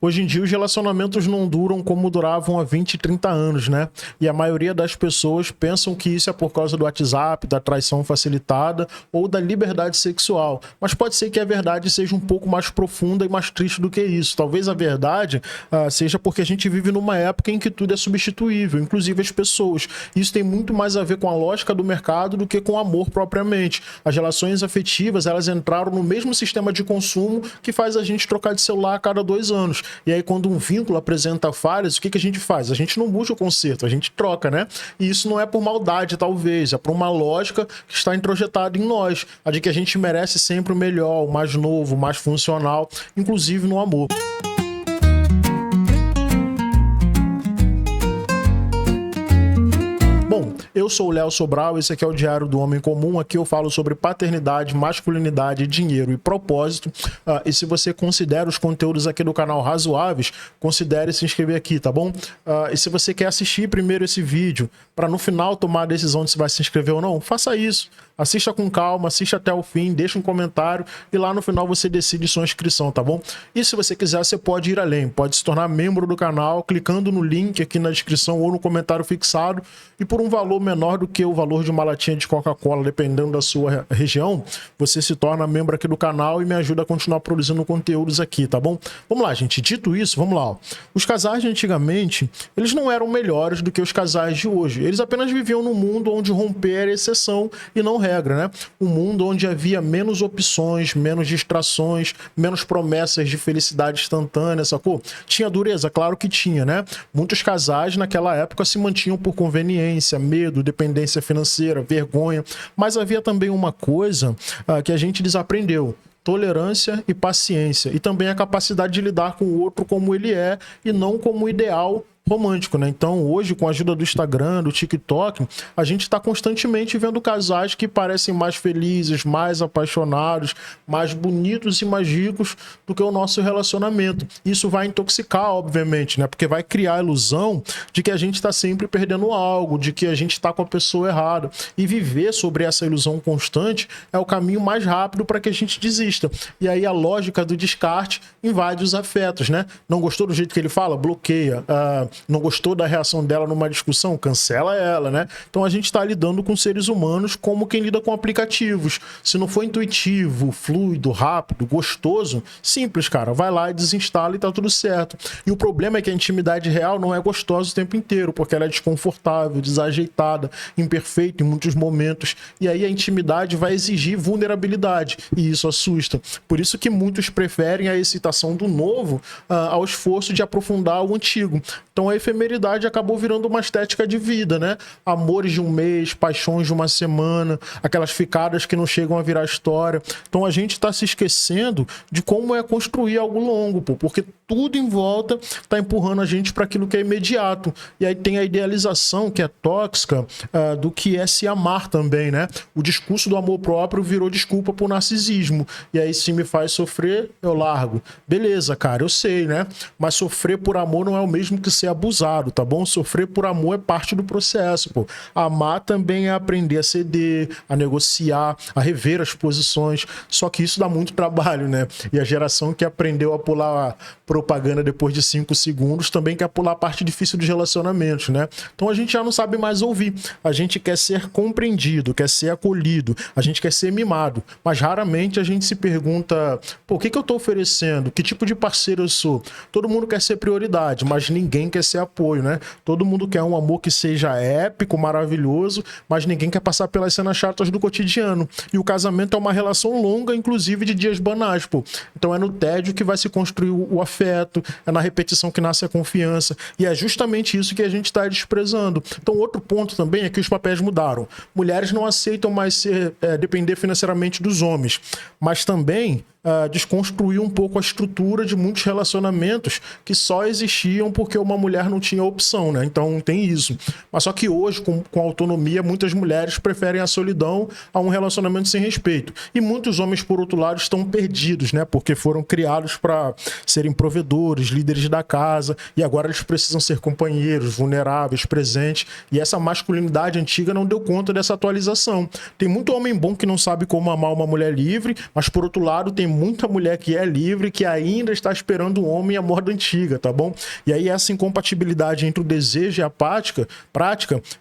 Hoje em dia os relacionamentos não duram como duravam há 20, 30 anos, né? E a maioria das pessoas pensam que isso é por causa do WhatsApp, da traição facilitada ou da liberdade sexual. Mas pode ser que a verdade seja um pouco mais profunda e mais triste do que isso. Talvez a verdade seja porque a gente vive numa época em que tudo é substituível, inclusive as pessoas. Isso tem muito mais a ver com a lógica do mercado do que com o amor propriamente. As relações afetivas, elas entraram no mesmo sistema de consumo que faz a gente trocar de celular a cada 2 anos. E aí, quando um vínculo apresenta falhas, o que a gente faz? A gente não busca o conserto, a gente troca, né? E isso não é por maldade, talvez, é por uma lógica que está introjetada em nós, a de que a gente merece sempre o melhor, o mais novo, o mais funcional, inclusive no amor. Bom, eu sou o Léo Sobral, esse aqui é o Diário do Homem Comum. Aqui eu falo sobre paternidade, masculinidade, dinheiro e propósito. E se você considera os conteúdos aqui do canal razoáveis, considere se inscrever aqui, tá bom? E se você quer assistir primeiro esse vídeo, para no final tomar a decisão de se vai se inscrever ou não, faça isso. Assista com calma, assista até o fim, deixa um comentário e lá no final você decide sua inscrição, tá bom? E se você quiser, você pode ir além, pode se tornar membro do canal clicando no link aqui na descrição ou no comentário fixado, e por um valor menor do que o valor de uma latinha de Coca-Cola, dependendo da sua região, você se torna membro aqui do canal e me ajuda a continuar produzindo conteúdos aqui, tá bom? Vamos lá, gente. Dito isso, vamos lá. Os casais de antigamente, eles não eram melhores do que os casais de hoje. Eles apenas viviam num mundo onde romper era exceção e não regra, né? Um mundo onde havia menos opções, menos distrações, menos promessas de felicidade instantânea, sacou? Tinha dureza? Claro que tinha, né? Muitos casais naquela época se mantinham por conveniência, medo, dependência financeira, vergonha, mas havia também uma coisa que a gente desaprendeu: tolerância e paciência, e também a capacidade de lidar com o outro como ele é e não como ideal romântico, né? Então, hoje, com a ajuda do Instagram, do TikTok, a gente está constantemente vendo casais que parecem mais felizes, mais apaixonados, mais bonitos e mais ricos do que o nosso relacionamento. Isso vai intoxicar, obviamente, né? Porque vai criar a ilusão de que a gente está sempre perdendo algo, de que a gente está com a pessoa errada. E viver sobre essa ilusão constante é o caminho mais rápido para que a gente desista. E aí a lógica do descarte invade os afetos, né? Não gostou do jeito que ele fala? Bloqueia. Não gostou da reação dela numa discussão? Cancela ela, né? Então a gente está lidando com seres humanos como quem lida com aplicativos. Se não for intuitivo, fluido, rápido, gostoso, simples, cara. Vai lá e desinstala e tá tudo certo. E o problema é que a intimidade real não é gostosa o tempo inteiro, porque ela é desconfortável, desajeitada, imperfeita em muitos momentos. E aí a intimidade vai exigir vulnerabilidade. E isso assusta. Por isso que muitos preferem a excitação do novo ao esforço de aprofundar o antigo. Então a efemeridade acabou virando uma estética de vida, né? Amores de um mês, paixões de uma semana, aquelas ficadas que não chegam a virar história. Então a gente está se esquecendo de como é construir algo longo, pô, porque tudo em volta está empurrando a gente para aquilo que é imediato. E aí tem a idealização que é tóxica do que é se amar também, né? O discurso do amor próprio virou desculpa pro narcisismo. E aí, se me faz sofrer, eu largo. Beleza, cara, eu sei, né? Mas sofrer por amor não é o mesmo que ser abusado, tá bom? Sofrer por amor é parte do processo, pô. Amar também é aprender a ceder, a negociar, a rever as posições. Só que isso dá muito trabalho, né? E a geração que aprendeu a pular propaganda depois de 5 segundos também quer pular a parte difícil dos relacionamentos, né? Então a gente já não sabe mais ouvir. A gente quer ser compreendido, quer ser acolhido, a gente quer ser mimado. Mas raramente a gente se pergunta: pô, o que eu tô oferecendo? Que tipo de parceiro eu sou? Todo mundo quer ser prioridade, mas ninguém quer ser apoio, né? Todo mundo quer um amor que seja épico, maravilhoso, mas ninguém quer passar pelas cenas chatas do cotidiano. E o casamento é uma relação longa, inclusive de dias banais, pô. Então é no tédio que vai se construir o afeto, é na repetição que nasce a confiança, e é justamente isso que a gente está desprezando. Então outro ponto também é que os papéis mudaram. Mulheres não aceitam mais depender financeiramente dos homens, mas também desconstruir um pouco a estrutura de muitos relacionamentos que só existiam porque uma mulher não tinha opção, né? Então tem isso. Mas só que hoje, com autonomia, muitas mulheres preferem a solidão a um relacionamento sem respeito. E muitos homens, por outro lado, estão perdidos, né? Porque foram criados para serem provedores, líderes da casa, e agora eles precisam ser companheiros, vulneráveis, presentes. E essa masculinidade antiga não deu conta dessa atualização. Tem muito homem bom que não sabe como amar uma mulher livre, mas por outro lado tem muita mulher que é livre que ainda está esperando um homem à moda antiga, tá bom? E aí essa incompatibilidade entre o desejo e a prática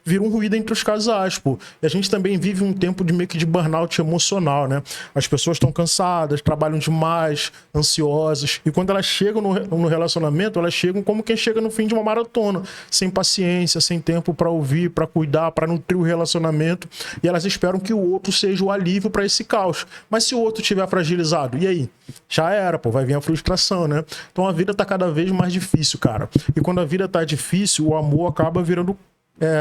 vira um ruído entre os casais, pô. E a gente também vive um tempo de meio que de burnout emocional, né? As pessoas estão cansadas, trabalham demais, ansiosas, e quando elas chegam no relacionamento, elas chegam como quem chega no fim de uma maratona, sem paciência, sem tempo para ouvir, para cuidar, para nutrir o relacionamento, e elas esperam que o outro seja o alívio para esse caos. Mas se o outro estiver fragilizado, e aí? Já era, pô, vai vir a frustração, né? Então a vida tá cada vez mais difícil, cara. E quando a vida tá difícil, o amor acaba virando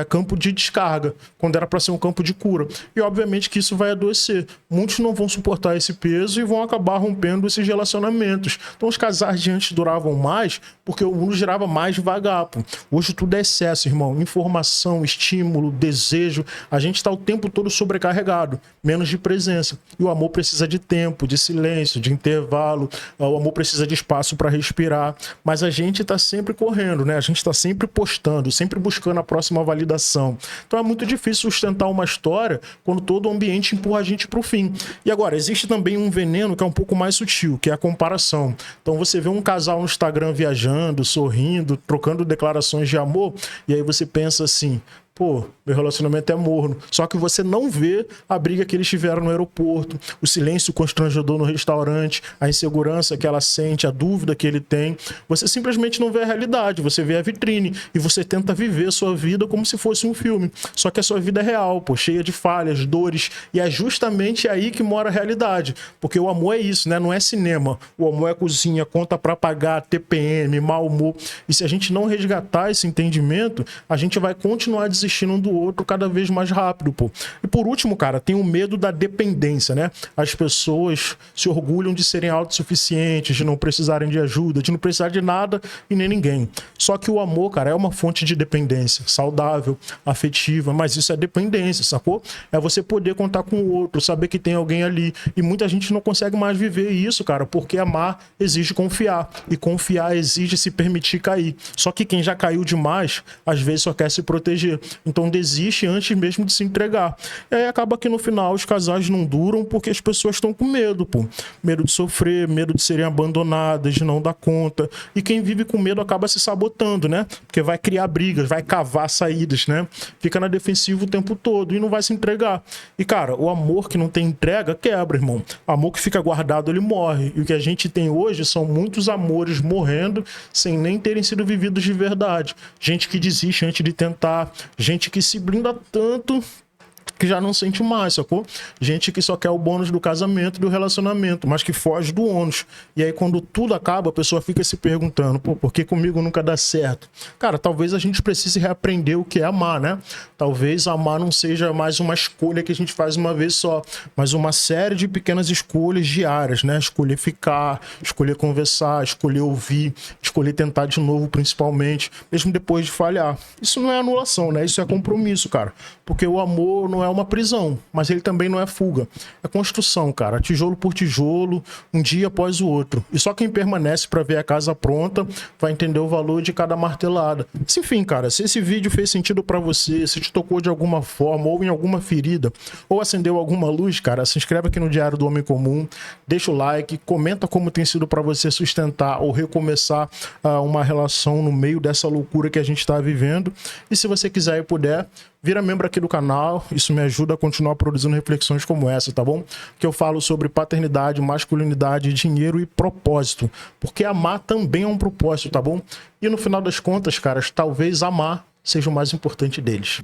campo de descarga, quando era para ser um campo de cura. E obviamente que isso vai adoecer. Muitos não vão suportar esse peso e vão acabar rompendo esses relacionamentos. Então os casais de antes duravam mais porque o mundo girava mais devagar, pô. Hoje tudo é excesso, irmão. Informação, estímulo, desejo. A gente está o tempo todo sobrecarregado, menos de presença. E o amor precisa de tempo, de silêncio, de intervalo. O amor precisa de espaço para respirar. Mas a gente está sempre correndo, né? A gente está sempre postando, sempre buscando a próxima validação. Então é muito difícil sustentar uma história quando todo o ambiente empurra a gente para o fim. E agora, existe também um veneno que é um pouco mais sutil, que é a comparação. Então você vê um casal no Instagram viajando, sorrindo, trocando declarações de amor, e aí você pensa assim: pô, meu relacionamento é morno. Só que você não vê a briga que eles tiveram no aeroporto, o silêncio constrangedor no restaurante, a insegurança que ela sente, a dúvida que ele tem. Você simplesmente não vê a realidade, você vê a vitrine e você tenta viver a sua vida como se fosse um filme. Só que a sua vida é real, pô, cheia de falhas, dores, e é justamente aí que mora a realidade. Porque o amor é isso, né? Não é cinema. O amor é cozinha, conta pra pagar, TPM, mau humor. E se a gente não resgatar esse entendimento, a gente vai continuar desistindo um do outro cada vez mais rápido, pô. E por último, cara, tem o medo da dependência, né? As pessoas se orgulham de serem autossuficientes, de não precisarem de ajuda, de não precisar de nada e nem ninguém. Só que o amor, cara, é uma fonte de dependência, saudável, afetiva, mas isso é dependência, sacou? É você poder contar com o outro, saber que tem alguém ali. E muita gente não consegue mais viver isso, cara, porque amar exige confiar. E confiar exige se permitir cair. Só que quem já caiu demais, às vezes só quer se proteger. Então desiste antes mesmo de se entregar. E aí acaba que no final os casais não duram porque as pessoas estão com medo, pô. Medo de sofrer, medo de serem abandonadas, de não dar conta. E quem vive com medo acaba se sabotando, né? Porque vai criar brigas, vai cavar saídas, né? Fica na defensiva o tempo todo e não vai se entregar. E, cara, o amor que não tem entrega quebra, irmão. O amor que fica guardado, ele morre. E o que a gente tem hoje são muitos amores morrendo sem nem terem sido vividos de verdade. Gente que desiste antes de tentar, gente que se blinda tanto que já não sente mais, sacou? Gente que só quer o bônus do casamento e do relacionamento, mas que foge do ônus. E aí quando tudo acaba, a pessoa fica se perguntando: pô, por que comigo nunca dá certo? Cara, talvez a gente precise reaprender o que é amar, né? Talvez amar não seja mais uma escolha que a gente faz uma vez só, mas uma série de pequenas escolhas diárias, né? Escolher ficar, escolher conversar, escolher ouvir, escolher tentar de novo, principalmente, mesmo depois de falhar. Isso não é anulação, né? Isso é compromisso, cara. Porque o amor não é uma prisão, mas ele também não é fuga. É construção, cara. Tijolo por tijolo, um dia após o outro. E só quem permanece para ver a casa pronta vai entender o valor de cada martelada. Enfim, cara, se esse vídeo fez sentido para você, se te tocou de alguma forma, ou em alguma ferida, ou acendeu alguma luz, cara, se inscreve aqui no Diário do Homem Comum, deixa o like, comenta como tem sido para você sustentar ou recomeçar uma relação no meio dessa loucura que a gente está vivendo. E se você quiser e puder, vira membro aqui do canal, isso me ajuda a continuar produzindo reflexões como essa, tá bom? Que eu falo sobre paternidade, masculinidade, dinheiro e propósito. Porque amar também é um propósito, tá bom? E no final das contas, caras, talvez amar seja o mais importante deles.